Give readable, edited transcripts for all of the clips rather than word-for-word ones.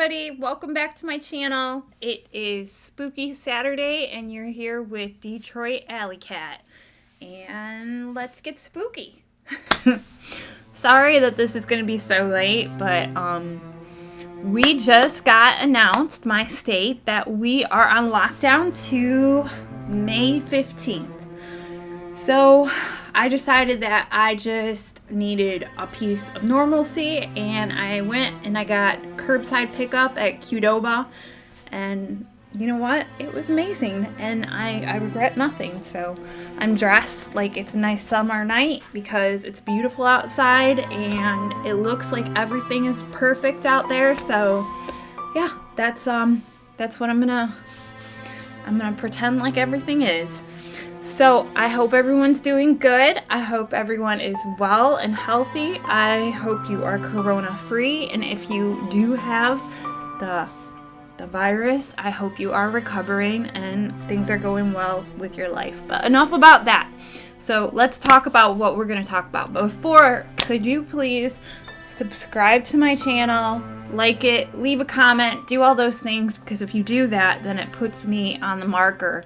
everybody, welcome back to my channel. It is Spooky Saturday and you're here with Detroit Alley Cat. And let's get spooky. Sorry that this is going to be so late, but we just got announced, my state, that we are on lockdown to May 15th. So I decided that I just needed a piece of normalcy, and I went and I got curbside pickup at Qdoba, and you know what? It was amazing, and I regret nothing. So I'm dressed like it's a nice summer night because it's beautiful outside and it looks like everything is perfect out there. So yeah, that's what I'm gonna pretend like everything is. So I hope everyone's doing good. I hope everyone is well and healthy. I hope you are corona free, and if you do have the virus, I hope you are recovering and things are going well with your life. But enough about that. So let's talk about what we're going to talk about. But before, could you please subscribe to my channel, like it, leave a comment, do all those things, because if you do that, then it puts me on the marker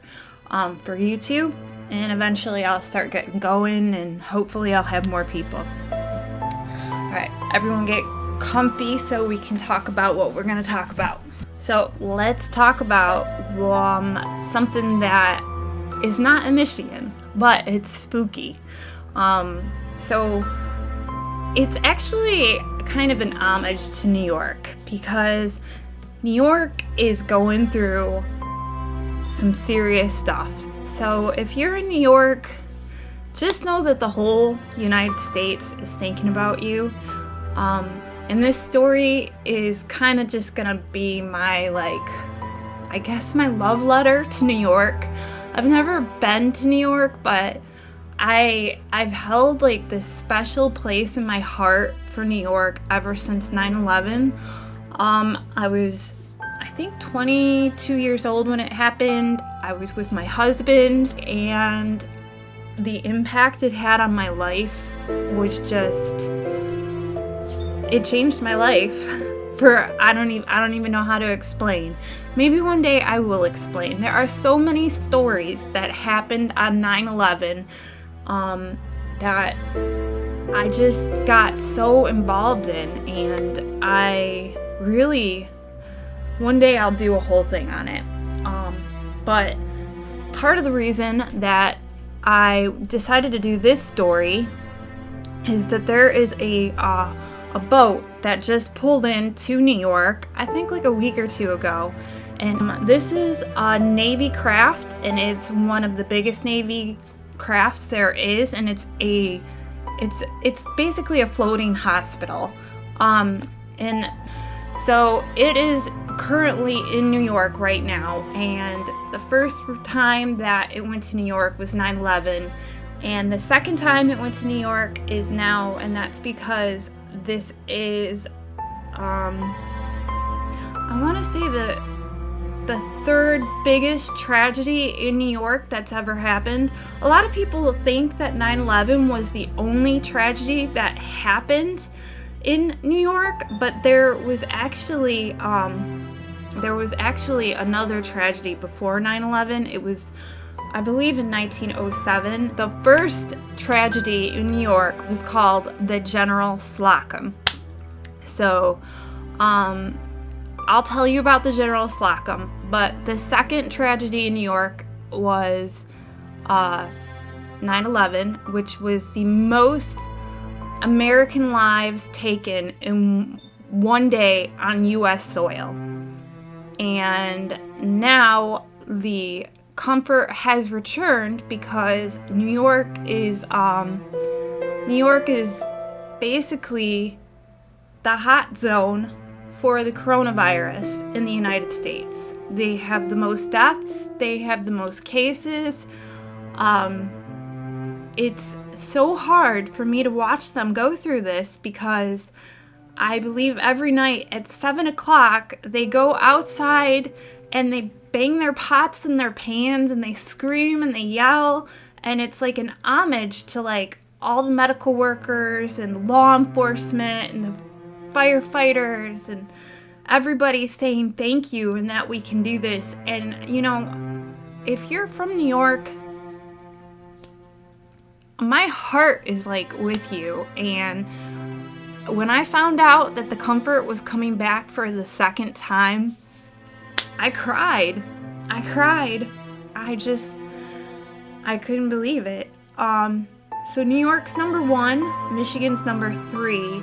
for YouTube, and eventually I'll start getting going and hopefully I'll have more people. Alright, everyone get comfy so we can talk about what we're going to talk about. So let's talk about something that is not in Michigan, but it's spooky. So it's actually kind of an homage to New York, because New York is going through some serious stuff. So if you're in New York, just know that the whole United States is thinking about you. And this story is kind of just gonna be my, I guess my love letter to New York. I've never been to New York, but I've held like this special place in my heart for New York ever since 9/11. I was, I think, 22 years old when it happened. I was with my husband, and the impact it had on my life was just, it changed my life for, I don't even know how to explain. Maybe one day I will explain. There are so many stories that happened on 9/11 that I just got so involved in, and I really, one day I'll do a whole thing on it. But part of the reason that I decided to do this story is that there is a boat that just pulled into New York, I think like a week or two ago. And this is a Navy craft, and it's one of the biggest Navy crafts there is, and it's basically a floating hospital. And so it is currently in New York right now, and the first time that it went to New York was 9/11, and the second time it went to New York is now, and that's because this is I want to say the third biggest tragedy in New York that's ever happened. A lot of people think that 9/11 was the only tragedy that happened in New York, but there was actually another tragedy before 9/11. It was, I believe, in 1907. The first tragedy in New York was called the General Slocum. So, I'll tell you about the General Slocum, but the second tragedy in New York was 9/11, which was the most American lives taken in one day on U.S. soil. And now the comfort has returned because New York is basically the hot zone for the coronavirus in the United States. They have the most deaths, they have the most cases. It's so hard for me to watch them go through this, because I believe every night at 7 o'clock they go outside and they bang their pots and their pans and they scream and they yell, and it's like an homage to like all the medical workers and law enforcement and the firefighters and everybody saying thank you and that we can do this. And, you know, if you're from New York, my heart is like with you. And when I found out that the Comfort was coming back for the second time, I cried. I couldn't believe it. So New York's number 1, Michigan's number 3.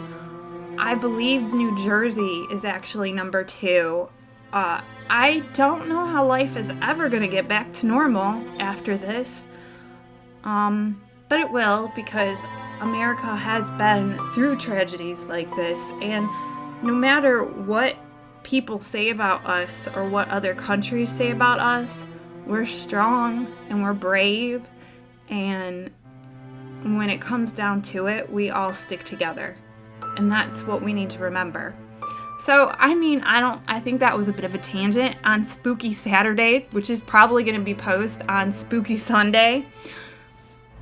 I believe New Jersey is actually number 2. I don't know how life is ever going to get back to normal after this. But it will, because America has been through tragedies like this. And no matter what people say about us or what other countries say about us, we're strong and we're brave. And when it comes down to it, we all stick together. And that's what we need to remember. So, I think that was a bit of a tangent on Spooky Saturday, which is probably going to be posted on Spooky Sunday.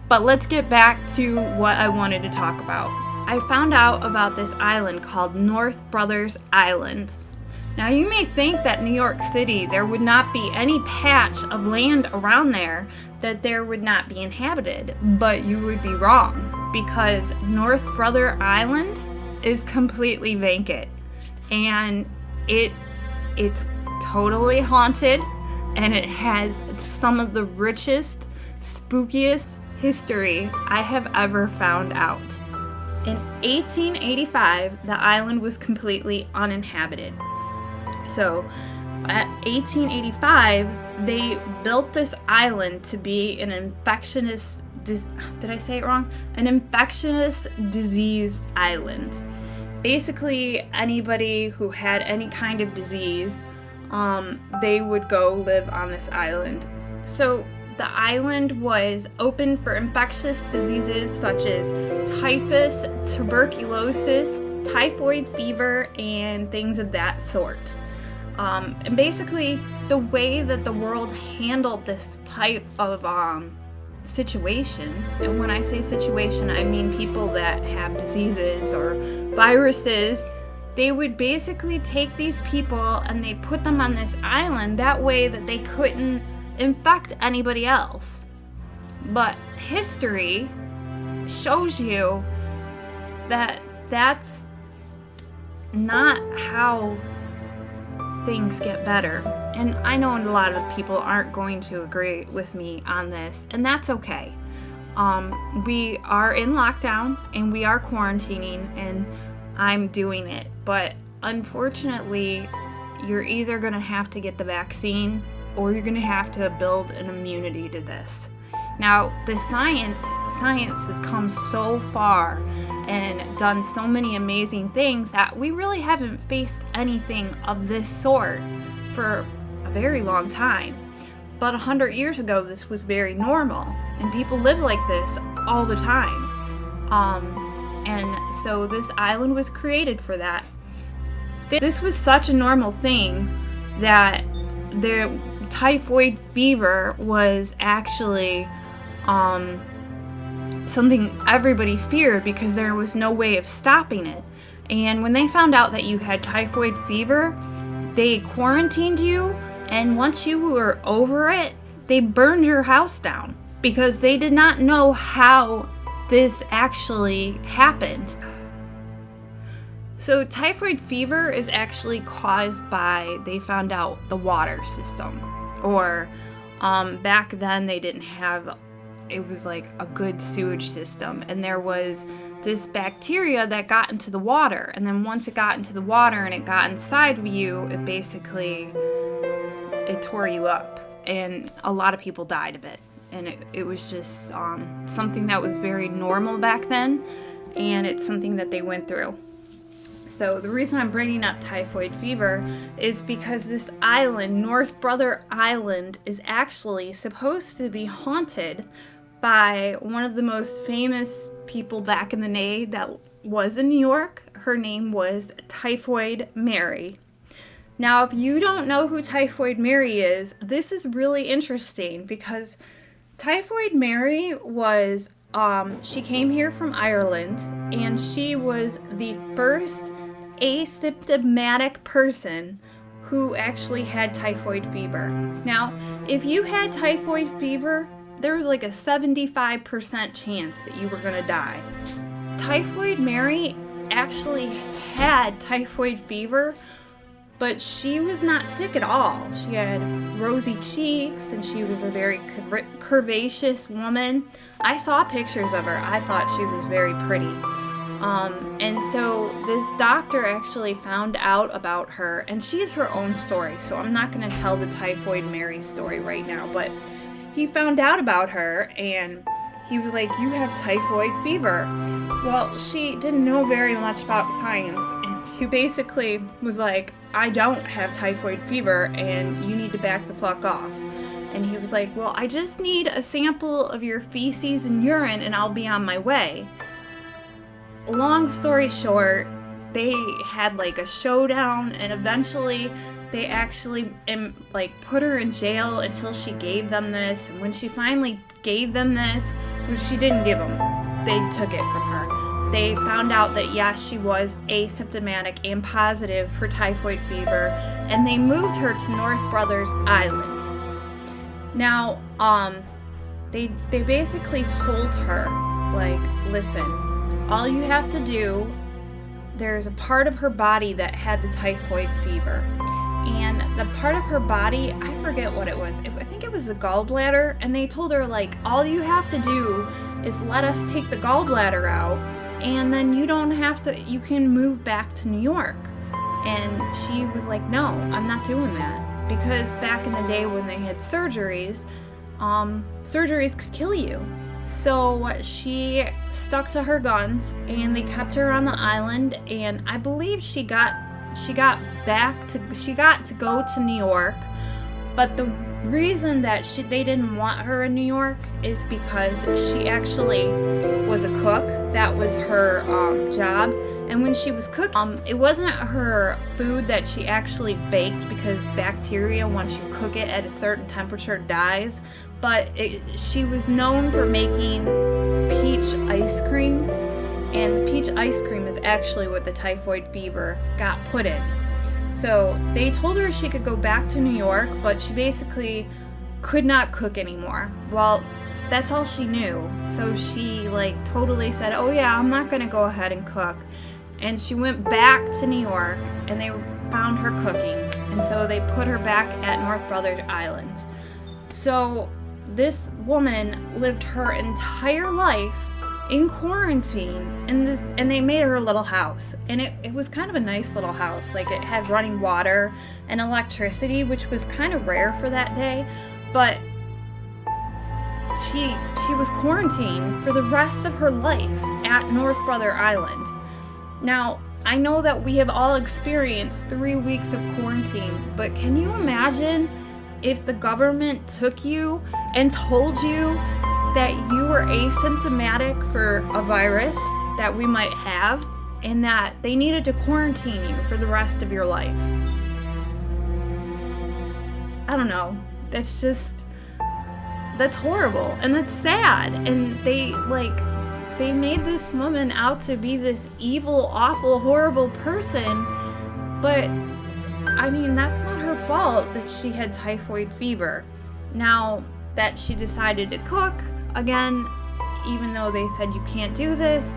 But let's get back to what I wanted to talk about. I found out about this island called North Brothers Island. Now, you may think that New York City, there would not be any patch of land around there that there would not be inhabited, but you would be wrong, because North Brother Island is completely vacant, and it's totally haunted, and it has some of the richest, spookiest history I have ever found out. In 1885, the island was completely uninhabited. So, at 1885, they built this island to be an infectious disease island. Basically, anybody who had any kind of disease, they would go live on this island. So, the island was open for infectious diseases such as typhus, tuberculosis, typhoid fever, and things of that sort. And basically, the way that the world handled this type of situation, and when I say situation, I mean people that have diseases or viruses, they would basically take these people and they put them on this island that way that they couldn't infect anybody else. But history shows you that that's not how things get better. And I know a lot of people aren't going to agree with me on this, and that's okay. We are in lockdown and we are quarantining, and I'm doing it. But unfortunately, you're either going to have to get the vaccine or you're going to have to build an immunity to this. Now, the science has come so far and done so many amazing things that we really haven't faced anything of this sort for a very long time. But 100 years ago, this was very normal, and people live like this all the time. And so this island was created for that. This was such a normal thing that the typhoid fever was actually something everybody feared because there was no way of stopping it. And when they found out that you had typhoid fever, they quarantined you, and once you were over it, they burned your house down because they did not know how this actually happened. So typhoid fever is actually caused by, they found out, the water system. Or back then they didn't have, it was like a good sewage system, and there was this bacteria that got into the water, and then once it got into the water and it got inside of you, it basically, it tore you up, and a lot of people died of it. And it was just something that was very normal back then, and it's something that they went through. So the reason I'm bringing up typhoid fever is because this island, North Brother Island, is actually supposed to be haunted by one of the most famous people back in the day that was in New York. Her name was Typhoid Mary. Now, if you don't know who Typhoid Mary is, this is really interesting because Typhoid Mary was, she came here from Ireland, and she was the first asymptomatic person who actually had typhoid fever. Now, if you had typhoid fever, there was like a 75% chance that you were going to die. Typhoid Mary actually had typhoid fever, but she was not sick at all. She had rosy cheeks and she was a very curvaceous woman. I saw pictures of her. I thought she was very pretty. And so this doctor actually found out about her, and she has her own story, so I'm not going to tell the Typhoid Mary story right now, but he found out about her and he was like, you have typhoid fever. Well, she didn't know very much about science, and she basically was like, I don't have typhoid fever and you need to back the fuck off. And he was like, well, I just need a sample of your feces and urine and I'll be on my way. Long story short, they had like a showdown, and eventually they actually put her in jail until she gave them this. And when she finally gave them this, which she didn't give them, they took it from her. They found out that yes, she was asymptomatic and positive for typhoid fever, and they moved her to North Brothers Island. Now, they basically told her, like, listen, all you have to do, there's a part of her body that had the typhoid fever. And the part of her body, I forget what it was. I think it was the gallbladder. And they told her, like, all you have to do is let us take the gallbladder out. And then you don't have to, you can move back to New York. And she was like, no, I'm not doing that. Because back in the day when they had surgeries, surgeries could kill you. So she stuck to her guns, and they kept her on the island, and I believe she got to go to New York. But the reason that they didn't want her in New York is because she actually was a cook. That was her job. And when she was cooking, it wasn't her food that she actually baked, because bacteria, once you cook it at a certain temperature, dies. But she was known for making peach ice cream, and peach ice cream is actually what the typhoid fever got put in. So they told her she could go back to New York, but she basically could not cook anymore. Well, that's all she knew. So she totally said, oh yeah, I'm not gonna go ahead and cook. And she went back to New York, and they found her cooking, and so they put her back at North Brothers Island. So this woman lived her entire life in quarantine, and they made her a little house, and it was kind of a nice little house. Like, it had running water and electricity, which was kind of rare for that day, but she was quarantined for the rest of her life at North Brothers Island. Now, I know that we have all experienced 3 weeks of quarantine, but can you imagine if the government took you and told you that you were asymptomatic for a virus that we might have, and that they needed to quarantine you for the rest of your life? I don't know. That's horrible, and that's sad. And they made this woman out to be this evil, awful, horrible person, but I mean, that's not her fault that she had typhoid fever. Now that she decided to cook, again, even though they said you can't do this,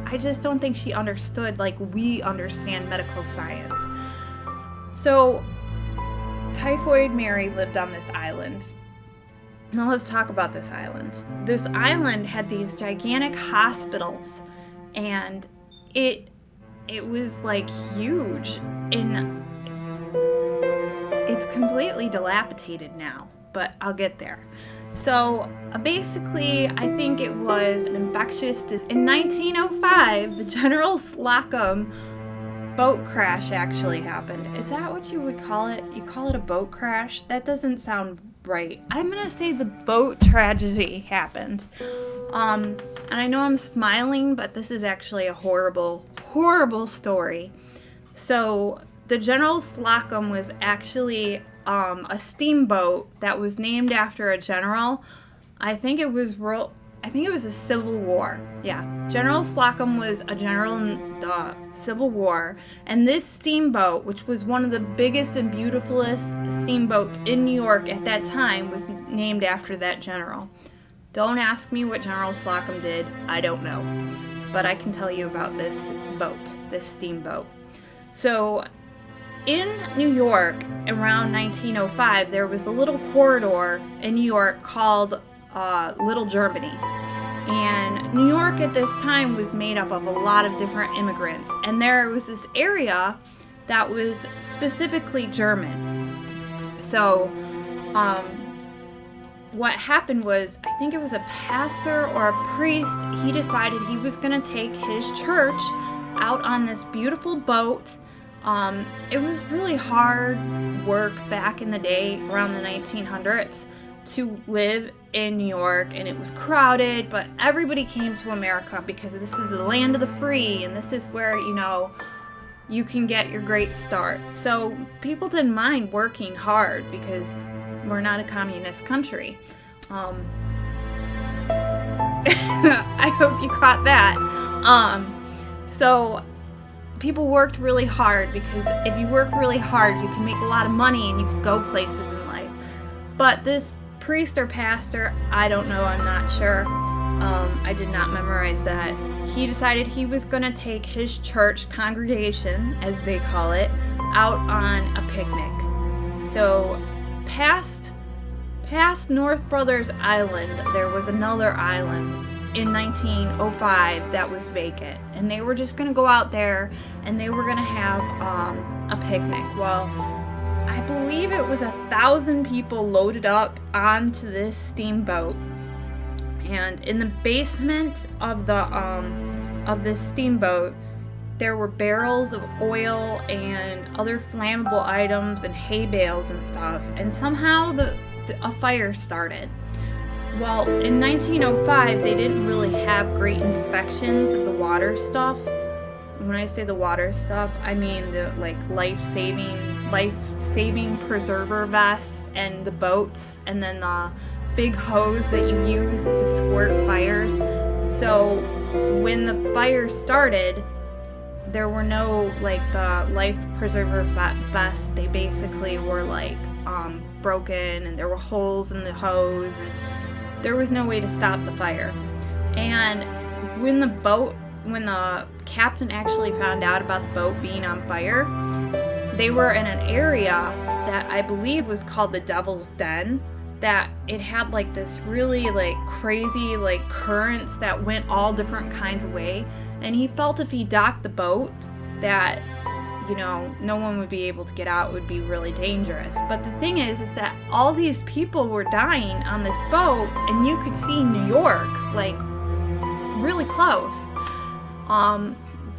I just don't think she understood like we understand medical science. So, Typhoid Mary lived on this island. Now let's talk about this island. This island had these gigantic hospitals, and it was like huge, and it's completely dilapidated now, but I'll get there. So basically, I think it was an infectious in 1905, the General Slocum boat crash actually happened. Is that what you would call it? You call it a boat crash? That doesn't sound right. I'm gonna say the boat tragedy happened. And I know I'm smiling, but this is actually a horrible, horrible story. So the General Slocum was actually a steamboat that was named after a general. I think it was a Civil War. Yeah, General Slocum was a general in the Civil War, and this steamboat, which was one of the biggest and beautifulest steamboats in New York at that time, was named after that general. Don't ask me what General Slocum did. I don't know. But I can tell you about this boat, this steamboat. So in New York around 1905, there was a little corridor in New York called Little Germany. And New York at this time was made up of a lot of different immigrants. And there was this area that was specifically German. So what happened was, I think it was a pastor or a priest, he decided he was going to take his church out on this beautiful boat. It was really hard work back in the day, around the 1900s, to live in New York, and it was crowded, but everybody came to America because this is the land of the free, and this is where, you can get your great start. So people didn't mind working hard because we're not a communist country. I hope you caught that. So people worked really hard because if you work really hard, you can make a lot of money and you can go places in life. But this priest or pastor, I don't know, I'm not sure. I did not memorize that. He decided he was going to take his church congregation, as they call it, out on a picnic. So past North Brothers Island, there was another island in 1905 that was vacant, and they were just going to go out there and they were going to have a picnic. Well, I believe it was 1,000 people loaded up onto this steamboat, and in the basement of this steamboat there were barrels of oil and other flammable items and hay bales and stuff, and somehow a fire started. Well, in 1905 they didn't really have great inspections of the water stuff. When I say the water stuff, I mean the life-saving preserver vests and the boats, and then the big hose that you use to squirt fires. So when the fire started, there were no the life preserver vests. They basically were broken, and there were holes in the hose, and there was no way to stop the fire. And when the captain actually found out about the boat being on fire, they were in an area that I believe was called the Devil's Den, that it had this really crazy currents that went all different kinds of way, and he felt if he docked the boat that no one would be able to get out. It would be really dangerous. But the thing is that all these people were dying on this boat, and you could see New York really close.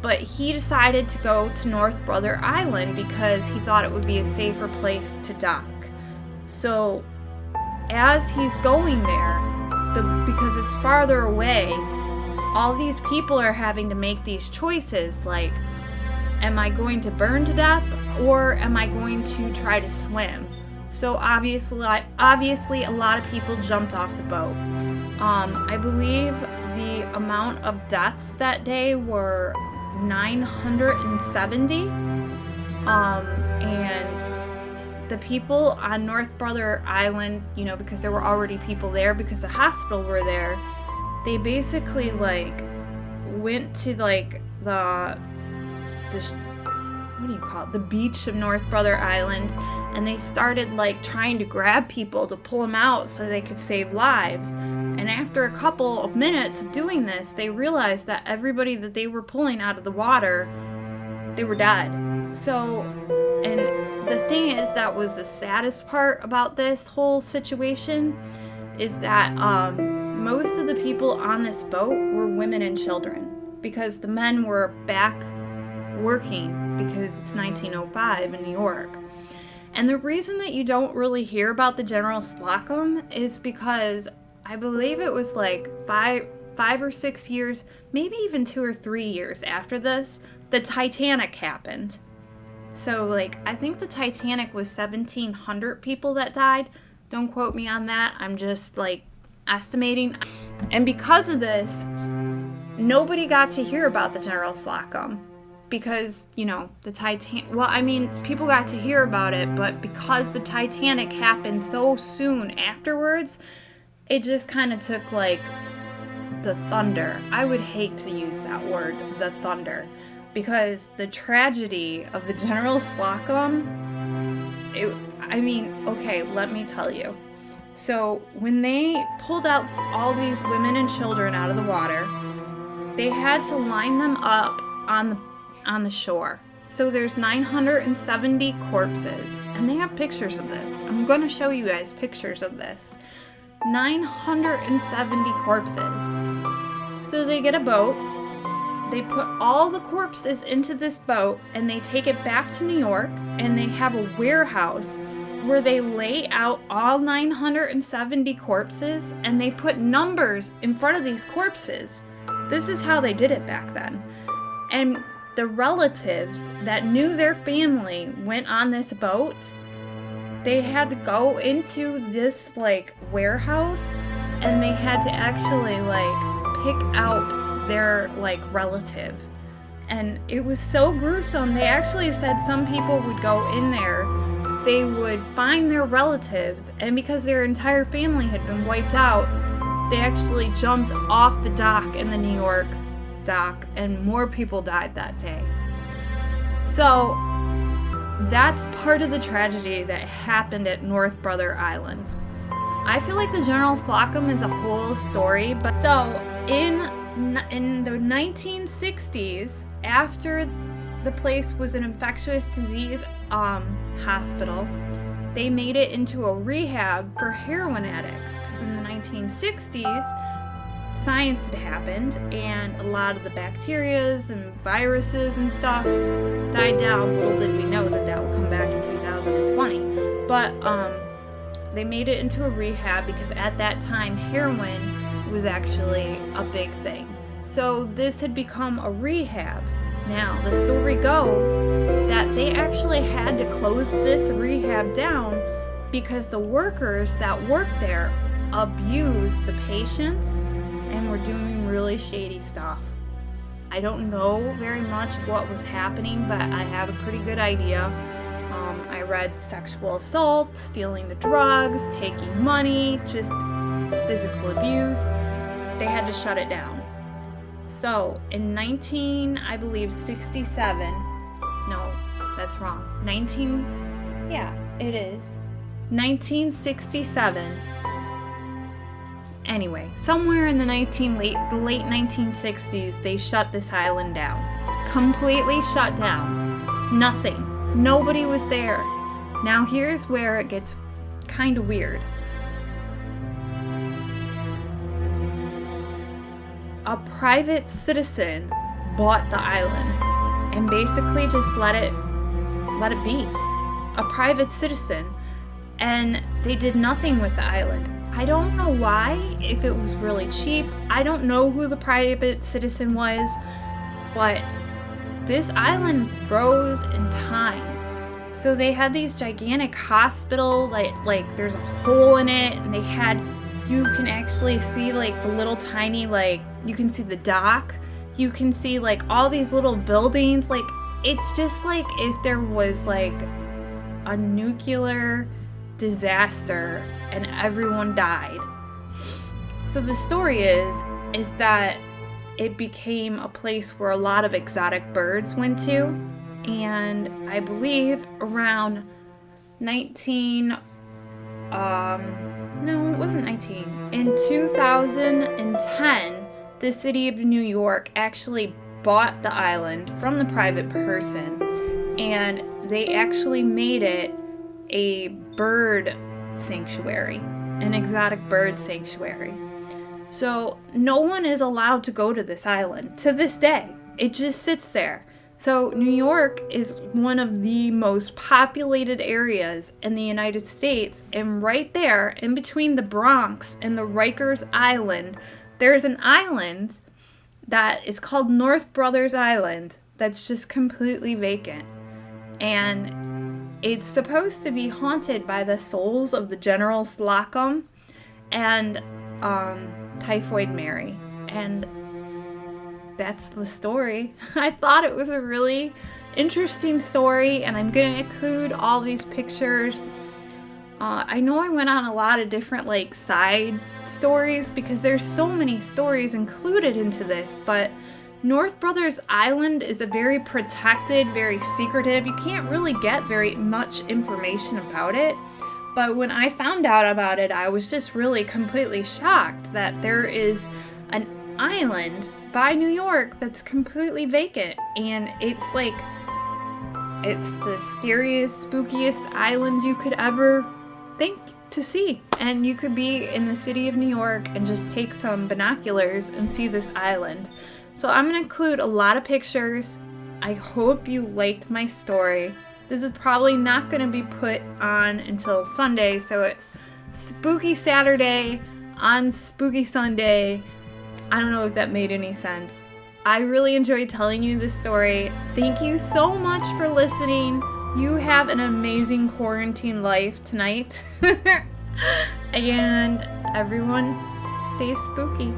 But he decided to go to North Brother Island because he thought it would be a safer place to dock. So as he's going there, because it's farther away, all these people are having to make these choices am I going to burn to death, or am I going to try to swim? So obviously a lot of people jumped off the boat. I believe the amount of deaths that day were 970. And the people on North Brother Island, because there were already people there, because the hospital were there, they basically went to the beach of North Brother Island, and they started trying to grab people to pull them out so they could save lives. And after a couple of minutes of doing this, they realized that everybody that they were pulling out of the water, they were dead. So, and the thing is, that was the saddest part about this whole situation, is that most of the people on this boat were women and children, because the men were back working because it's 1905 in New York. And the reason that you don't really hear about the General Slocum is because I believe it was 5 or 6 years, maybe even 2 or 3 years after this, the Titanic happened. So I think the Titanic was 1,700 people that died. Don't quote me on that. I'm just estimating. And because of this, nobody got to hear about the General Slocum. because, the Titanic, well, I mean, people got to hear about it, but because the Titanic happened so soon afterwards, it just kind of took, like, the thunder. I would hate to use that word, the thunder, because the tragedy of the General Slocum, okay, let me tell you. So when they pulled out all these women and children out of the water, they had to line them up on the shore. So there's 970 corpses, and they have pictures of this. I'm going to show you guys pictures of this. 970 corpses. So they get a boat, they put all the corpses into this boat, and they take it back to New York, and they have a warehouse where they lay out all 970 corpses, and they put numbers in front of these corpses. This is how they did it back then. And the relatives that knew their family went on this boat, they had to go into this, like, warehouse, and they had to actually, like, pick out their, like, relative. And it was so gruesome. They actually said some people would go in there, they would find their relatives, and because their entire family had been wiped out, they actually jumped off the dock in the New York dock, and more people died that day. So that's part of the tragedy that happened at North Brother Island. I feel like the General Slocum is a whole story, but so in the 1960s, after the place was an infectious disease hospital, they made it into a rehab for heroin addicts, because in the 1960s, science had happened, and a lot of the bacterias and viruses and stuff died down. Little did we know that would come back in 2020. But they made it into a rehab because at that time, heroin was actually a big thing. So this had become a rehab. Now, the story goes that they actually had to close this rehab down because the workers that worked there abused the patients and were doing really shady stuff. I don't know very much what was happening, but I have a pretty good idea. I read sexual assault, stealing the drugs, taking money, just physical abuse. They had to shut it down. So in 67, no, that's wrong. 1967. Anyway, somewhere in the late 1960s, they shut this island down. Completely shut down. Nothing. Nobody was there. Now here's where it gets kind of weird. A private citizen bought the island and basically just let it be. A private citizen. And they did nothing with the island. I don't know why, if it was really cheap. I don't know who the private citizen was, but this island froze in time. So they had these gigantic hospital, like there's a hole in it, and you can actually see like the little tiny, like you can see the dock, you can see like all these little buildings. Like it's just like if there was like a nuclear disaster and everyone died. So the story is that it became a place where a lot of exotic birds went to, and I believe around 2010, the city of New York actually bought the island from the private person, and they actually made it a bird sanctuary, an exotic bird sanctuary. So no one is allowed to go to this island to this day. It just sits there. So New York is one of the most populated areas in the United States, and right there in between the Bronx and the Rikers Island, there's an island that is called North Brothers Island that's just completely vacant. And it's supposed to be haunted by the souls of the General Slocum and Typhoid Mary. And that's the story. I thought it was a really interesting story, and I'm going to include all these pictures. I know I went on a lot of different like side stories because there's so many stories included into this, but North Brothers Island is a very protected, very secretive. You can't really get very much information about it. But when I found out about it, I was just really completely shocked that there is an island by New York that's completely vacant. And it's like, it's the scariest, spookiest island you could ever think to see. And you could be in the city of New York and just take some binoculars and see this island. So I'm going to include a lot of pictures. I hope you liked my story. This is probably not going to be put on until Sunday, so it's Spooky Saturday on Spooky Sunday. I don't know if that made any sense. I really enjoyed telling you this story. Thank you so much for listening. You have an amazing quarantine life tonight. And everyone, stay spooky.